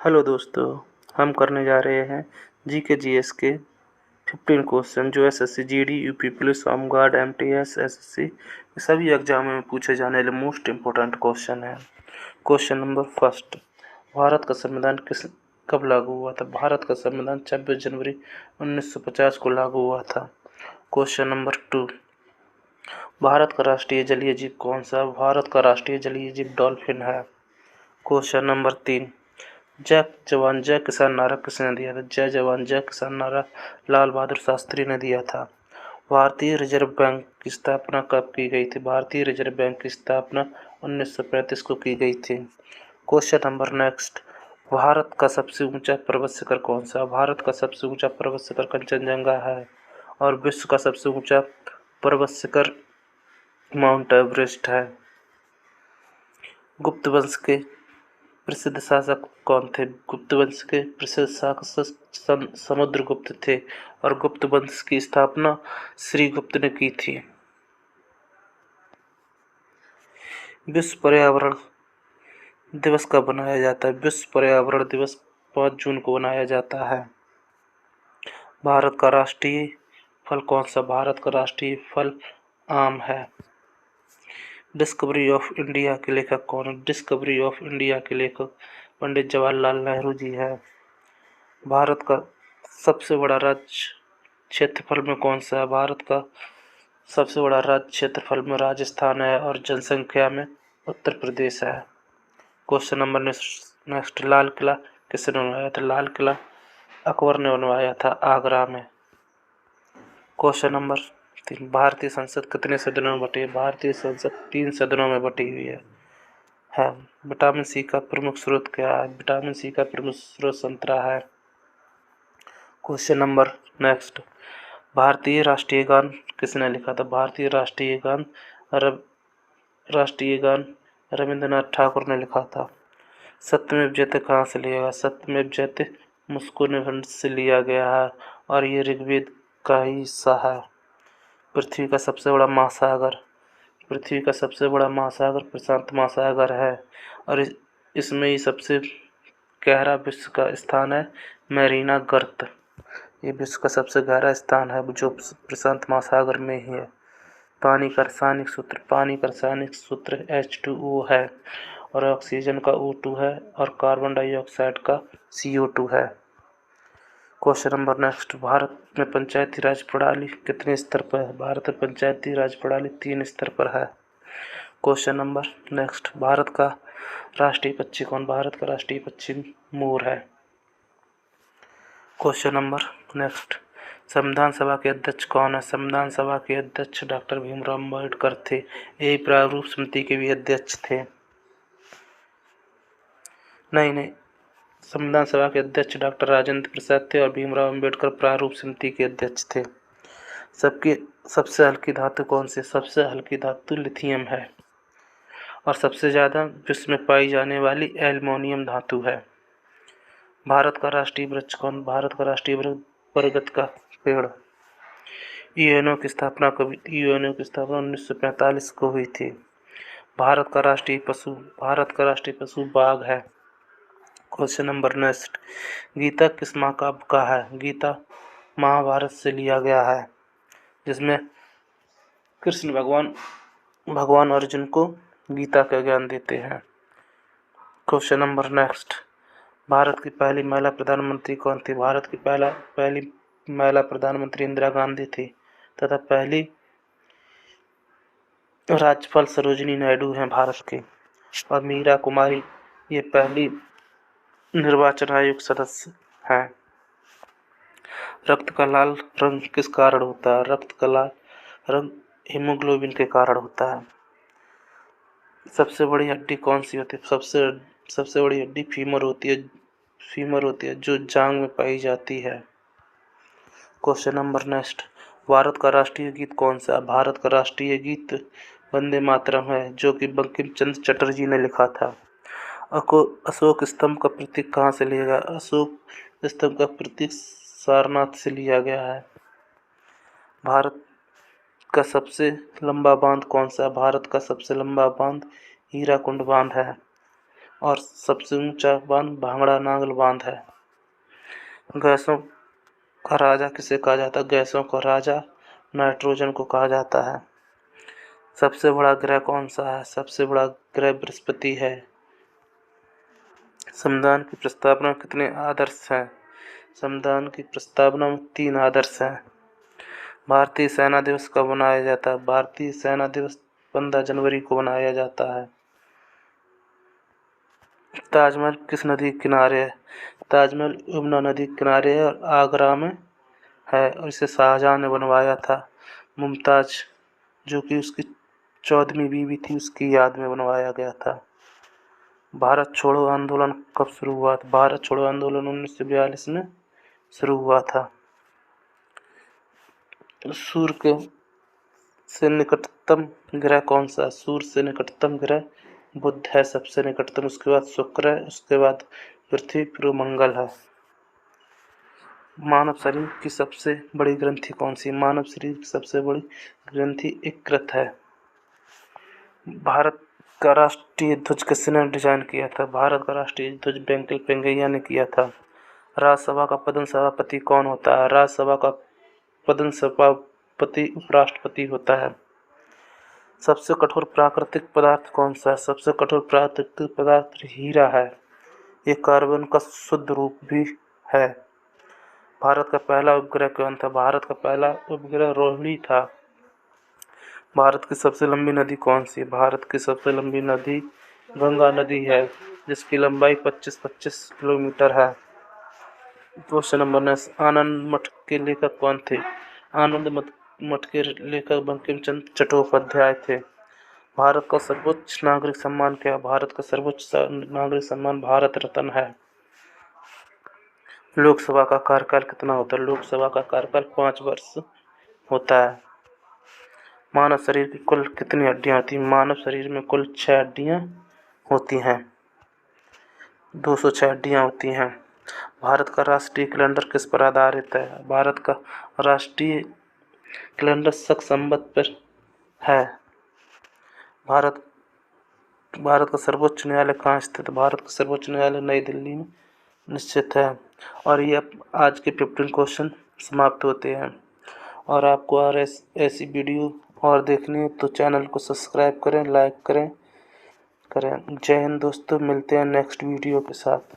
Hello दोस्तों, हम करने जा रहे हैं जीके जीएस के 15 क्वेश्चन जो SSC GD UP police home guard MTS SSC सभी एग्जामों में पूछे जाने वाले मोस्ट इम्पोर्टेंट क्वेश्चन है। क्वेश्चन नंबर फर्स्ट, भारत का संविधान कब लागू हुआ था? भारत का संविधान 26 जनवरी 1950 को लागू हुआ था। क्वेश्चन नंबर 2, भारत का राष्ट्रीय जलीय जीव कौन सा? भारत का राष्ट्रीय जलीय जीव डॉल्फिन है। क्वेश्चन नंबर 3, जय जवान जय किसान नारा किसने दिया था? जय जवान जय किसान नारा लाल बहादुर शास्त्री ने दिया था। भारतीय रिजर्व बैंक की स्थापना कब की गई थी? भारतीय रिजर्व बैंक की स्थापना 1935 को की गई थी। क्वेश्चन नंबर नेक्स्ट, भारत का सबसे ऊंचा पर्वत शिखर कौन सा? भारत का सबसे ऊंचा पर्वत शिखर कंचनजंगा है और विश्व का सबसे ऊंचा पर्वत शिखर माउंट एवरेस्ट है। गुप्त वंश के प्रसिद्ध शासक कौन थे? गुप्त वंश के प्रसिद्ध शासक समुद्रगुप्त थे और गुप्त वंश की स्थापना श्रीगुप्त ने की थी। विश्व पर्यावरण दिवस कब मनाया जाता है? विश्व पर्यावरण दिवस 5 जून को मनाया जाता है। भारत का राष्ट्रीय फल कौन सा? भारत का राष्ट्रीय फल आम है। डिस्कवरी ऑफ इंडिया के लेखक कौन है? डिस्कवरी ऑफ इंडिया के लेखक पंडित जवाहरलाल नेहरू जी है। भारत का सबसे बड़ा राज्य क्षेत्रफल में कौन सा है? भारत का सबसे बड़ा राज्य क्षेत्रफल में राजस्थान है और जनसंख्या में उत्तर प्रदेश है। Question number next, Lal Qila किसने बनवाया था? लाल किला अकबर ने बनवाया था आगरा में। क्वेश्चन नंबर 3, भारतीय संसद कितने सदनों में बटी है? भारतीय संसद 3 सदनों में बटी हुई है। विटामिन सी का प्रमुख स्रोत क्या है? विटामिन सी का प्रमुख स्रोत संतरा है। क्वेश्चन नंबर नेक्स्ट, भारतीय राष्ट्रीय गान किसने लिखा था? भारतीय राष्ट्रीय गान रविंद्रनाथ ठाकुर ने लिखा था। सत्यमेव जयते कहाँ से लिया गया? सत्यमेव जयते मुस्को निबंध से लिया गया है और ये ऋग्वेद का ही हिस्सा है। पृथ्वी का सबसे बड़ा महासागर प्रशांत महासागर है और इसमें ही सबसे गहरा विश्व का स्थान है मैरीना गर्त। ये विश्व का सबसे गहरा स्थान है जो प्रशांत महासागर में ही है। पानी का रासायनिक सूत्र H2O है और ऑक्सीजन का O2 है और कार्बन डाइऑक्साइड का CO2 है। क्वेश्चन नंबर नेक्स्ट, भारत में पंचायती राज प्रणाली कितने स्तर पर है? भारत में पंचायती राज प्रणाली 3 स्तर पर है। क्वेश्चन नंबर नेक्स्ट, भारत का राष्ट्रीय पक्षी कौन? भारत का राष्ट्रीय पक्षी मोर है। क्वेश्चन नंबर नेक्स्ट, संविधान सभा के अध्यक्ष कौन है? संविधान सभा के अध्यक्ष डॉक्टर भीमराव अम्बेडकर थे। यही प्रारूप समिति के भी अध्यक्ष थे। नहीं, संविधान सभा के अध्यक्ष डॉक्टर राजेंद्र प्रसाद थे और भीमराव अम्बेडकर प्रारूप समिति के अध्यक्ष थे। सबसे हल्की धातु कौन सी? सबसे हल्की धातु लिथियम है और सबसे ज़्यादा विश्व में पाई जाने वाली एल्युमिनियम धातु है। भारत का राष्ट्रीय वृक्ष कौन? भारत का राष्ट्रीय वृक्ष बरगद का पेड़। यूएनओ की स्थापना 1945 को हुई थी। भारत का राष्ट्रीय पशु बाघ है। क्वेश्चन नंबर नेक्स्ट, गीता किस महाकाव्य का है? गीता महाभारत से लिया गया है जिसमें कृष्ण भगवान अर्जुन को गीता का ज्ञान देते हैं। क्वेश्चन नंबर नेक्स्ट, भारत की पहली महिला प्रधानमंत्री कौन थी? भारत की पहली महिला प्रधानमंत्री इंदिरा गांधी थी तथा पहली राज्यपाल सरोजिनी नायडू हैं भारत की और मीरा कुमारी ये पहली निर्वाचन आयोग सदस्य हैं। रक्त का लाल रंग किस कारण होता है? रक्त का लाल रंग हीमोग्लोबिन के कारण होता है। सबसे बड़ी हड्डी कौन सी होती है? सबसे बड़ी हड्डी फीमर होती है जो जांघ में पाई जाती है। क्वेश्चन नंबर नेक्स्ट, भारत का राष्ट्रीय गीत कौन सा है? भारत का राष्ट्रीय गीत वंदे मातरम है जो कि बंकिम चंद्र चटर्जी ने लिखा था। अशोक स्तंभ का प्रतीक कहाँ से लिया गया? अशोक स्तंभ का प्रतीक सारनाथ से लिया गया है। भारत का सबसे लंबा बांध कौन सा है? भारत का सबसे लंबा बांध हीराकुंड बांध है। और सबसे ऊंचा बांध भांगड़ा नांगल बांध है। गैसों का राजा किसे कहा जाता है? गैसों का राजा नाइट्रोजन को कहा जाता है। सबसे बड़ा ग्रह कौन सा है? सबसे बड़ा ग्रह बृहस्पति है। संविधान की प्रस्तावना में कितने आदर्श हैं? संविधान की प्रस्तावना में 3 आदर्श हैं। भारतीय सेना दिवस कब मनाया जाता है? भारतीय सेना दिवस 15 जनवरी को मनाया जाता है। ताजमहल किस नदी के किनारे है? ताजमहल यमुना नदी के किनारे है और आगरा में है और इसे शाहजहां ने बनवाया था। मुमताज जो कि उसकी 14वीं बीवी थी, उसकी याद में बनवाया गया था। भारत छोड़ो आंदोलन कब शुरू हुआ था? भारत छोड़ो आंदोलन 1942 में शुरू हुआ था। सूर्य के से निकटतम ग्रह कौन सा है? सूर्य से निकटतम ग्रह बुध है सबसे निकटतम, उसके बाद शुक्र है, उसके बाद पृथ्वी, फिर मंगल है। मानव शरीर की सबसे बड़ी ग्रंथि कौन सी? मानव शरीर की सबसे बड़ी ग्रंथि यकृत है। भारत का राष्ट्रीय ध्वज किसने डिजाइन किया था? भारत का राष्ट्रीय ध्वज बैंकिल पेंगैया ने किया था। राज्यसभा का प्रधान सभापति कौन होता है? राज्यसभा का प्रधान सभापति उपराष्ट्रपति होता है। सबसे कठोर प्राकृतिक पदार्थ कौन सा है? सबसे कठोर प्राकृतिक पदार्थ हीरा है। ये कार्बन का शुद्ध रूप भी है। भारत का पहला उपग्रह कौन था? भारत का पहला उपग्रह रोहिणी था। भारत की सबसे लंबी नदी कौन सी? भारत की सबसे लंबी नदी गंगा नदी है, जिसकी लंबाई 25 किलोमीटर है। क्वेश्चन नंबर 9, आनंद मठ के लेखक कौन थे? आनंद मठ के लेखक बंकिम चंद्र चट्टोपाध्याय थे। भारत का सर्वोच्च नागरिक सम्मान क्या है? भारत का सर्वोच्च नागरिक सम्मान भारत रत्न है। लोकसभा का कार्यकाल कितना होता है? लोकसभा का कार्यकाल 5 वर्ष होता है। मानव शरीर की कुल कितनी हड्डियां होती हैं? मानव शरीर में कुल 6 हड्डियां होती हैं, 206 हड्डियां होती हैं। भारत का राष्ट्रीय कैलेंडर किस पर आधारित है? भारत का राष्ट्रीय कैलेंडर शक संवत पर है। भारत का सर्वोच्च न्यायालय कहाँ स्थित है? भारत का सर्वोच्च न्यायालय नई दिल्ली में निश्चित है। और ये आज के 15 क्वेश्चन समाप्त होते हैं। और आपको और ऐसी वीडियो और देखनी है तो चैनल को सब्सक्राइब करें, लाइक करें। जय हिंद दोस्तों, मिलते हैं नेक्स्ट वीडियो के साथ।